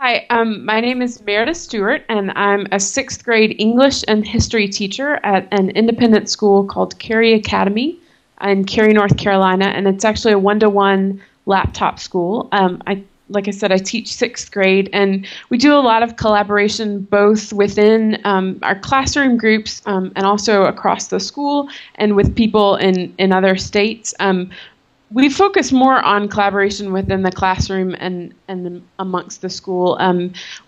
Hi, my name is Meredith Stewart, and I'm a sixth grade English and history teacher at an independent school called Cary Academy in Cary, North Carolina, and it's actually a one-to-one laptop school. Like I said, I teach sixth grade, and we do a lot of collaboration both within our classroom groups and also across the school and with people in other states. We focus more on collaboration within the classroom and amongst the school.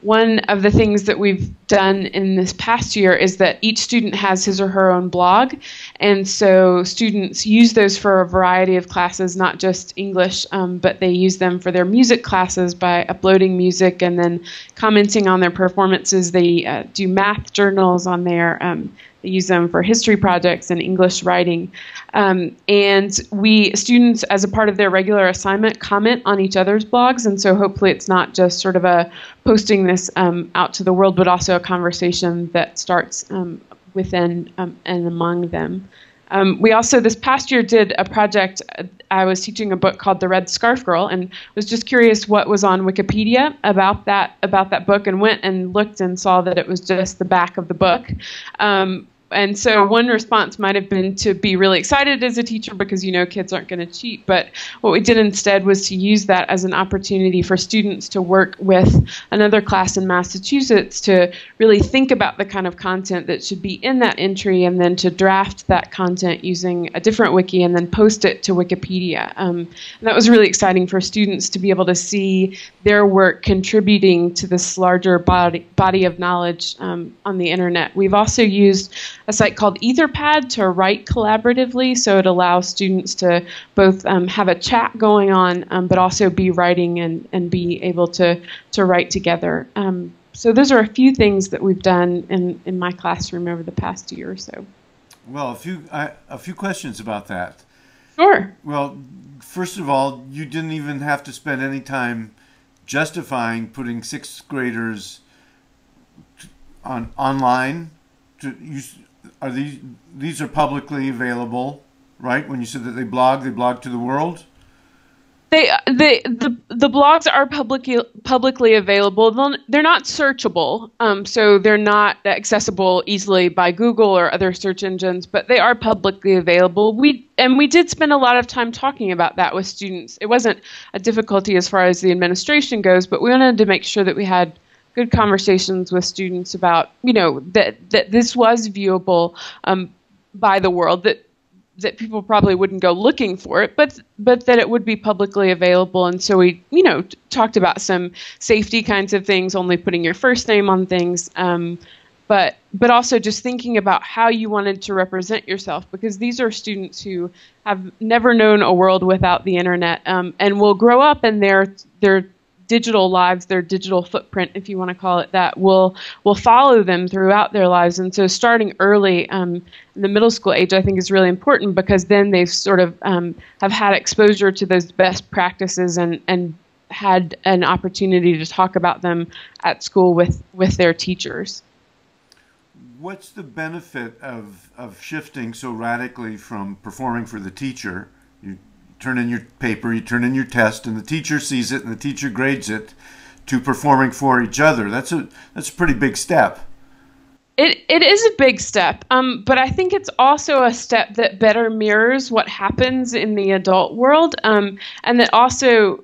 One of the things that we've done in this past year is that each student has his or her own blog, and so students use those for a variety of classes, not just English, but they use them for their music classes by uploading music and then commenting on their performances. They do math journals on there. They use them for history projects and English writing. And students, as a part of their regular assignment, comment on each other's blogs. And so hopefully it's not just sort of a posting this out to the world, but also a conversation that starts within and among them. We also, this past year, did a project. I was teaching a book called The Red Scarf Girl, and was just curious what was on Wikipedia about that book, and went and looked and saw that it was just the back of the book. And so one response might have been to be really excited as a teacher because kids aren't going to cheat. But what we did instead was to use that as an opportunity for students to work with another class in Massachusetts to really think about the kind of content that should be in that entry, and then to draft that content using a different wiki and then post it to Wikipedia. And that was really exciting for students to be able to see their work contributing to this larger body of knowledge on the internet. We've also used a site called Etherpad to write collaboratively, so it allows students to both have a chat going on, but also be writing and be able to write together. So those are a few things that we've done in my classroom over the past year or so. Well, a few questions about that. Sure. Well, first of all, you didn't even have to spend any time justifying putting sixth graders online. These are publicly available, right? When you said that they blog to the world. The blogs are publicly available. They're not searchable, so they're not accessible easily by Google or other search engines, but they are publicly available. We did spend a lot of time talking about that with students. It wasn't a difficulty as far as the administration goes, but we wanted to make sure that we had good conversations with students about, that this was viewable by the world, that people probably wouldn't go looking for it, but that it would be publicly available. And so we, talked about some safety kinds of things, only putting your first name on things, but also just thinking about how you wanted to represent yourself, because these are students who have never known a world without the internet, and will grow up in their digital lives, their digital footprint, if you want to call it that, will follow them throughout their lives. And so starting early in the middle school age, I think, is really important, because then they've sort of have had exposure to those best practices and had an opportunity to talk about them at school with their teachers. What's the benefit of shifting so radically from performing for the teacher? You turn in your paper, you turn in your test, and the teacher sees it and the teacher grades it, to performing for each other. That's a pretty big step. It is a big step, but I think it's also a step that better mirrors what happens in the adult world, and that also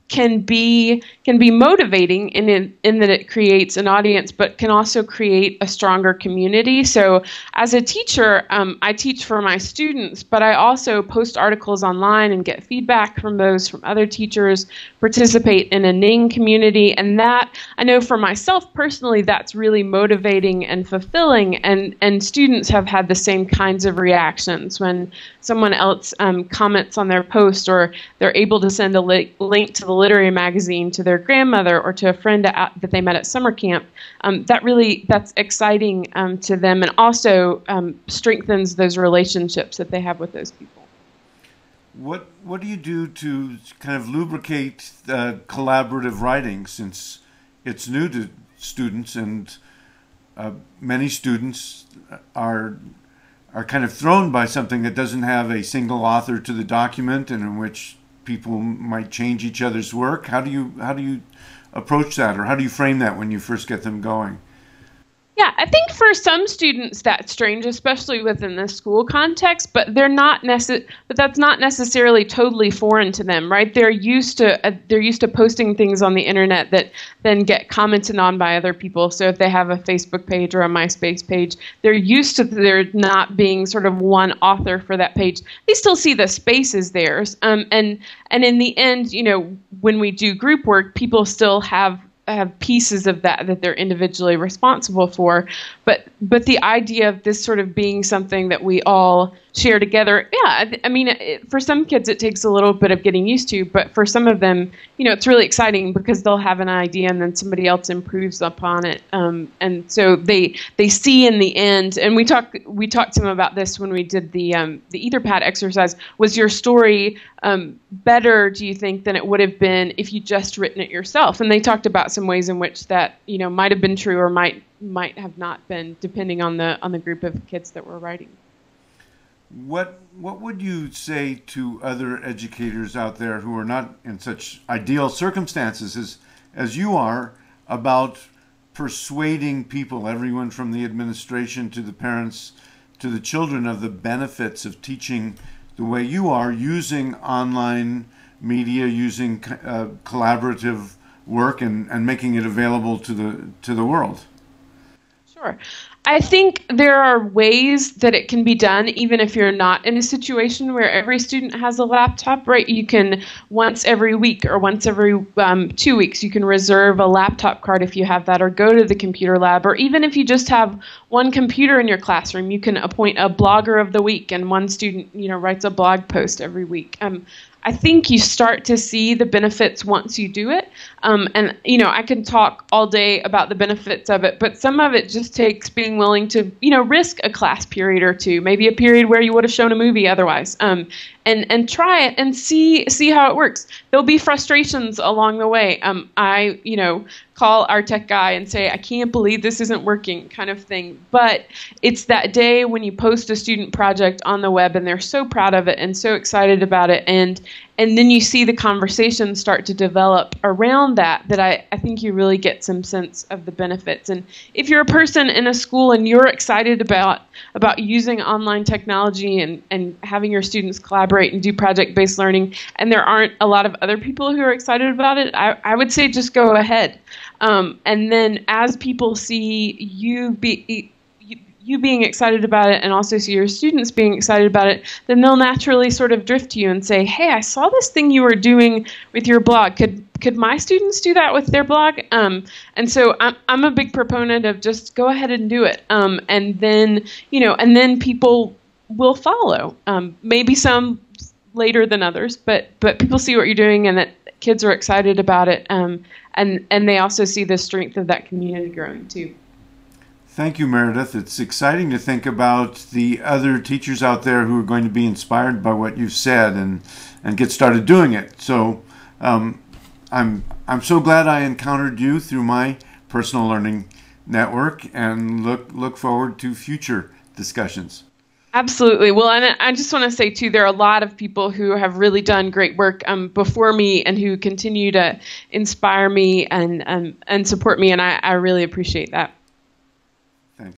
can be motivating in that it creates an audience, but can also create a stronger community. So as a teacher, I teach for my students, but I also post articles online and get feedback from other teachers, participate in a Ning community, and that, I know for myself personally, that's really motivating and fulfilling, and students have had the same kinds of reactions when someone else comments on their post, or they're able to send a link to the literary magazine to their grandmother or to a friend that they met at summer camp. That's exciting to them, and also strengthens those relationships that they have with those people. What do you do to kind of lubricate collaborative writing, since it's new to students, and many students are kind of thrown by something that doesn't have a single author to the document, and in which people might change each other's work? How do you approach that, or how do you frame that when you first get them going? Yeah, I think for some students that's strange, especially within the school context, but but that's not necessarily totally foreign to them, right? They're used to posting things on the internet that then get commented on by other people. So if they have a Facebook page or a MySpace page, they're used to there not being sort of one author for that page. They still see the space as theirs, and in the end, when we do group work, people still have pieces of that they're individually responsible for, but the idea of this sort of being something that we all share together, yeah, I mean, for some kids it takes a little bit of getting used to, but for some of them, it's really exciting because they'll have an idea and then somebody else improves upon it, and so they see in the end. And we talked to them about this when we did the Etherpad exercise. Was your story better, do you think, than it would have been if you just written it yourself? And they talked about some ways in which that might have been true or might have not been, depending on the group of kids that were writing. What would you say to other educators out there who are not in such ideal circumstances as you are, about persuading people, everyone from the administration to the parents to the children, of the benefits of teaching the way you are, using online media, using collaborative work, and making it available to the world? Sure. I think there are ways that it can be done, even if you're not in a situation where every student has a laptop, right? You can, once every week or once every 2 weeks, you can reserve a laptop card if you have that, or go to the computer lab, or even if you just have one computer in your classroom, you can appoint a blogger of the week, and one student, writes a blog post every week. I think you start to see the benefits once you do it. And I can talk all day about the benefits of it, but some of it just takes being willing to, risk a class period or two, maybe a period where you would have shown a movie otherwise, and try it and see how it works. There'll be frustrations along the way. I call our tech guy and say, I can't believe this isn't working, kind of thing. But it's that day when you post a student project on the web and they're so proud of it and so excited about it, and then you see the conversation start to develop around that I think you really get some sense of the benefits. And if you're a person in a school and you're excited about using online technology and having your students collaborate and do project-based learning, and there aren't a lot of other people who are excited about it, I would say just go ahead. And then as people see you being excited about it, and also see your students being excited about it, then they'll naturally sort of drift to you and say, hey, I saw this thing you were doing with your blog. Could my students do that with their blog? And so I'm a big proponent of just go ahead and do it. And then people will follow. Maybe some later than others, but people see what you're doing and that kids are excited about it. And they also see the strength of that community growing too. Thank you, Meredith. It's exciting to think about the other teachers out there who are going to be inspired by what you've said and get started doing it. So I'm so glad I encountered you through my personal learning network, and look forward to future discussions. Absolutely. Well, and I just want to say, too, there are a lot of people who have really done great work before me and who continue to inspire me and support me, and I really appreciate that.